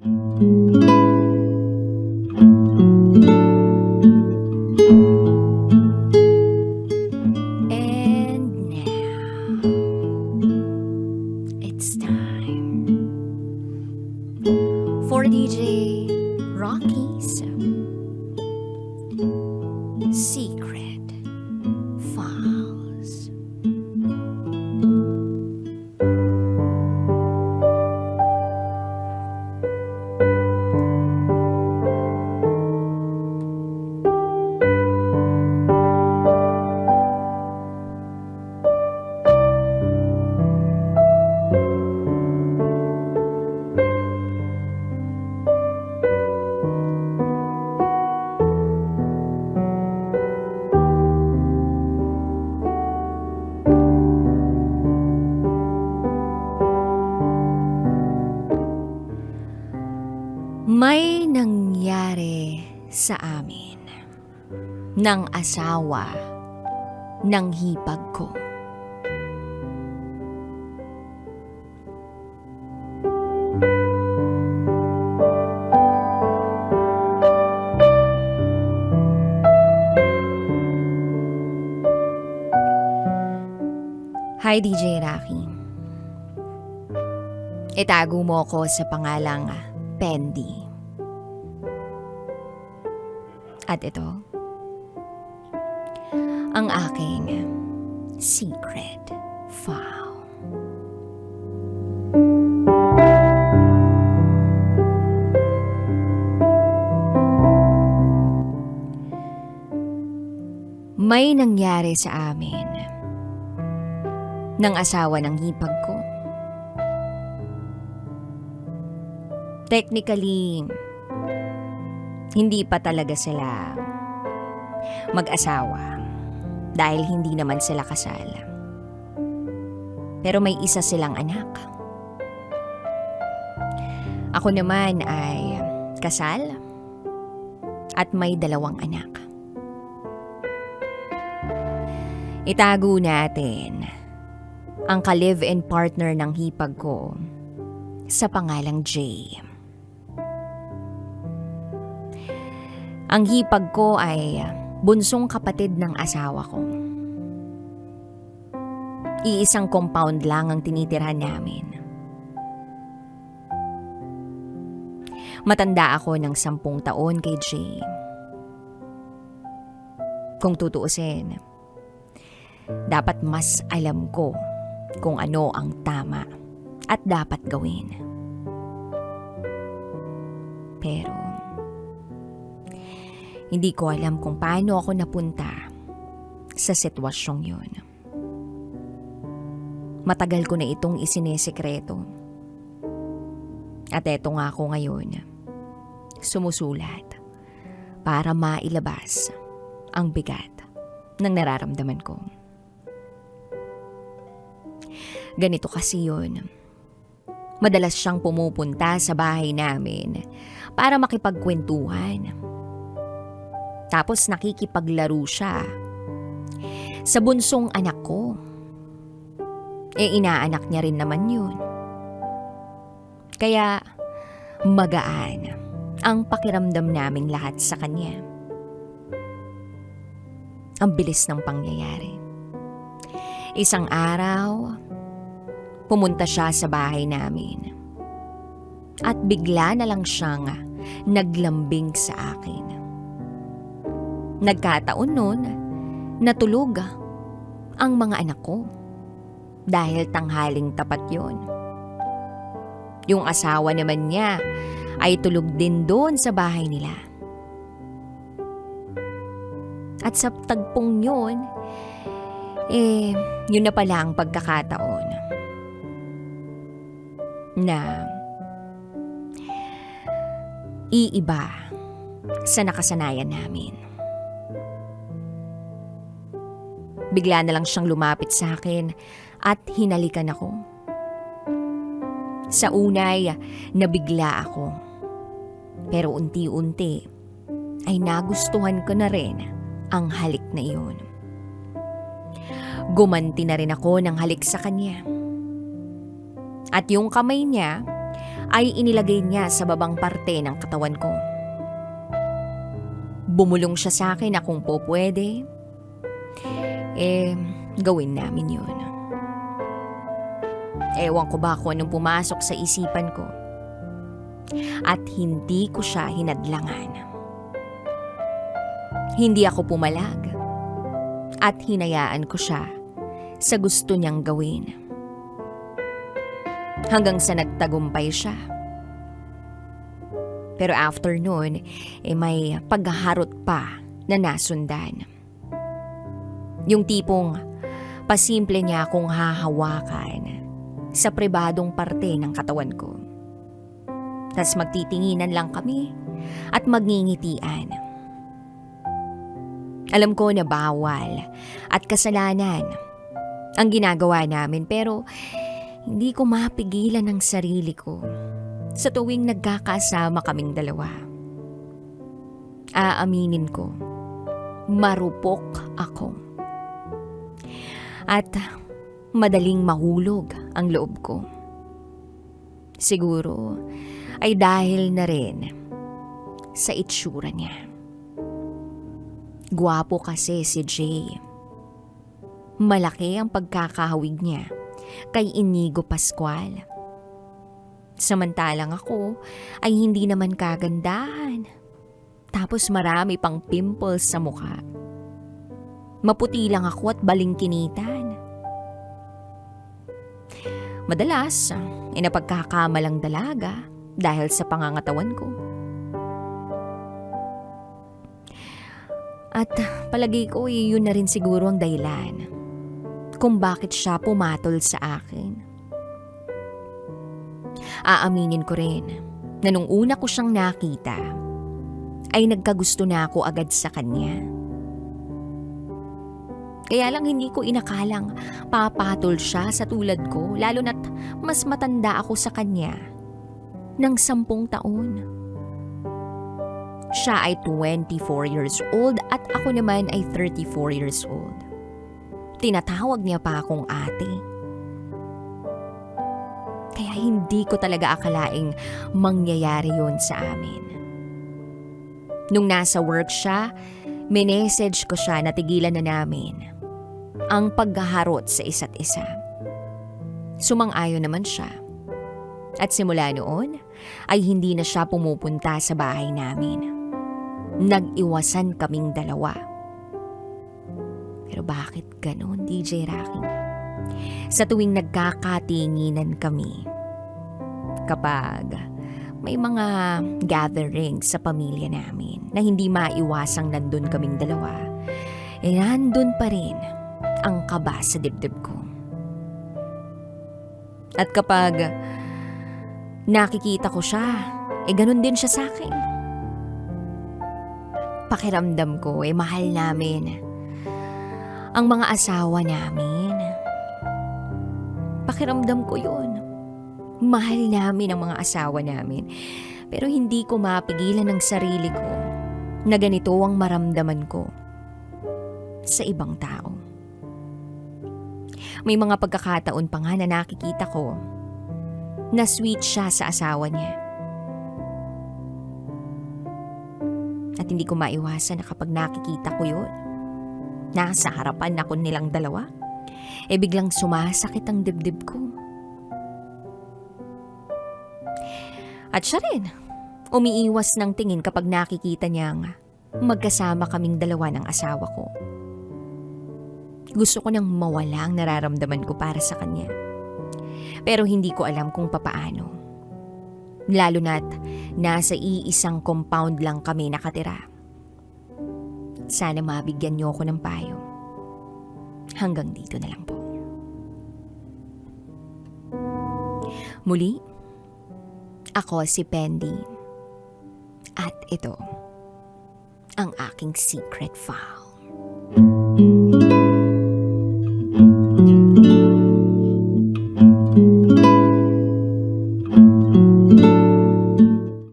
And now, it's time for DJ Rocky's Secret Files. May nangyari sa amin ng asawa ng hipag ko. Hi DJ Rocky. Itago mo ko sa pangalang Pendy. At ito, ang aking secret file. May nangyari sa amin ng asawa ng hipag ko. Technically, hindi pa talaga sila mag-asawa dahil hindi naman sila kasal. Pero may isa silang anak. Ako naman ay kasal at may 2 anak. Itago natin ang ka-live-in partner ng hipag ko sa pangalang Jay. Ang hipag ko ay bunsong kapatid ng asawa ko. Iisang compound lang ang tinitirhan namin. Matanda ako ng 10 taon kay Jay. Kung tutuusin, dapat mas alam ko kung ano ang tama at dapat gawin. Pero hindi ko alam kung paano ako napunta sa sitwasyong yun. Matagal ko na itong isinesekreto. At eto nga ako ngayon, sumusulat para mailabas ang bigat ng nararamdaman ko. Ganito kasi yun. Madalas siyang pumupunta sa bahay namin para makipagkwentuhan. Tapos nakikipaglaro siya sa bunsong anak ko. Inaanak niya rin naman yun. Kaya magaan ang pakiramdam naming lahat sa kanya. Ang bilis ng pangyayari. Isang araw, pumunta siya sa bahay namin. At bigla na lang siyang naglambing sa akin. Nagkataon nun, natulog ang mga anak ko. Dahil tanghaling tapat yon. Yung asawa naman niya ay tulog din doon sa bahay nila. At sa tagpong yun, yun na pala ang pagkakataon na iiba sa nakasanayan namin. Bigla na lang siyang lumapit sa akin at hinalikan ako. Sa unay, nabigla ako. Pero unti-unti ay nagustuhan ko na rin ang halik na iyon. Gumanti na rin ako ng halik sa kanya. At yung kamay niya ay inilagay niya sa babang parte ng katawan ko. Bumulong siya sa akin na kung po pwede, gawin namin yun. Ewan ko ba kung anong pumasok sa isipan ko. At hindi ko siya hinadlangan. Hindi ako pumalag. At hinayaan ko siya sa gusto niyang gawin. Hanggang sa nagtagumpay siya. Pero after nun, may paghaharot pa na nasundan. Yung tipong pasimple niya akong hahawakan sa pribadong parte ng katawan ko. Tas magtitinginan lang kami at magngingitian. Alam ko na bawal at kasalanan ang ginagawa namin, pero hindi ko mapigilan ang sarili ko sa tuwing nagkakasama kaming dalawa. Aaminin ko, marupok ako. At madaling mahulog ang loob ko. Siguro ay dahil na rin sa itsura niya. Gwapo kasi si Jay. Malaki ang pagkakahawig niya kay Inigo Pascual. Samantalang ako ay hindi naman kagandahan. Tapos marami pang pimples sa mukha. Maputi lang ako at balingkinitan. Madalas, napagkakamalang dalaga dahil sa pangangatawan ko. At palagi ko yun na rin siguro ang dahilan kung bakit siya pumatol sa akin. Aaminin ko rin na nung una ko siyang nakita, ay nagkagusto na ako agad sa kanya. Kaya lang hindi ko inakalang papatol siya sa tulad ko, lalo na't mas matanda ako sa kanya ng 10 taon. Siya ay 24 years old at ako naman ay 34 years old. Tinatawag niya pa akong ate. Kaya hindi ko talaga akalaing mangyayari yon sa amin. Nung nasa work siya, minessage ko siya na tigilan na namin ang paghaharot sa isa't isa. Sumang-ayon naman siya. At simula noon, ay hindi na siya pumupunta sa bahay namin. Nag-iwasan kaming dalawa. Pero bakit ganon, DJ Rocky? Sa tuwing nagkakatinginan kami, kapag may mga gathering sa pamilya namin na hindi maiwasang nandun kaming dalawa, nandun pa rin ang kaba sa dibdib ko. At kapag nakikita ko siya, ganun din siya sa akin. Pakiramdam ko, mahal namin ang mga asawa namin. Pakiramdam ko yun. Mahal namin ang mga asawa namin. Pero hindi ko mapigilan ang sarili ko na ganito ang maramdaman ko sa ibang tao. May mga pagkakataon pa nga na nakikita ko na sweet siya sa asawa niya. At hindi ko maiwasan na kapag nakikita ko yun, nasa harapan ako nilang dalawa, biglang sumasakit ang dibdib ko. At siya rin, umiiwas ng tingin kapag nakikita niyang magkasama kaming dalawa ng asawa ko. Gusto ko nang mawala ang nararamdaman ko para sa kanya. Pero hindi ko alam kung papaano. Lalo na't nasa iisang compound lang kami nakatira. Sana mabigyan niyo ako ng payo. Hanggang dito na lang po. Muli, ako si Pendy. At ito ang aking secret file.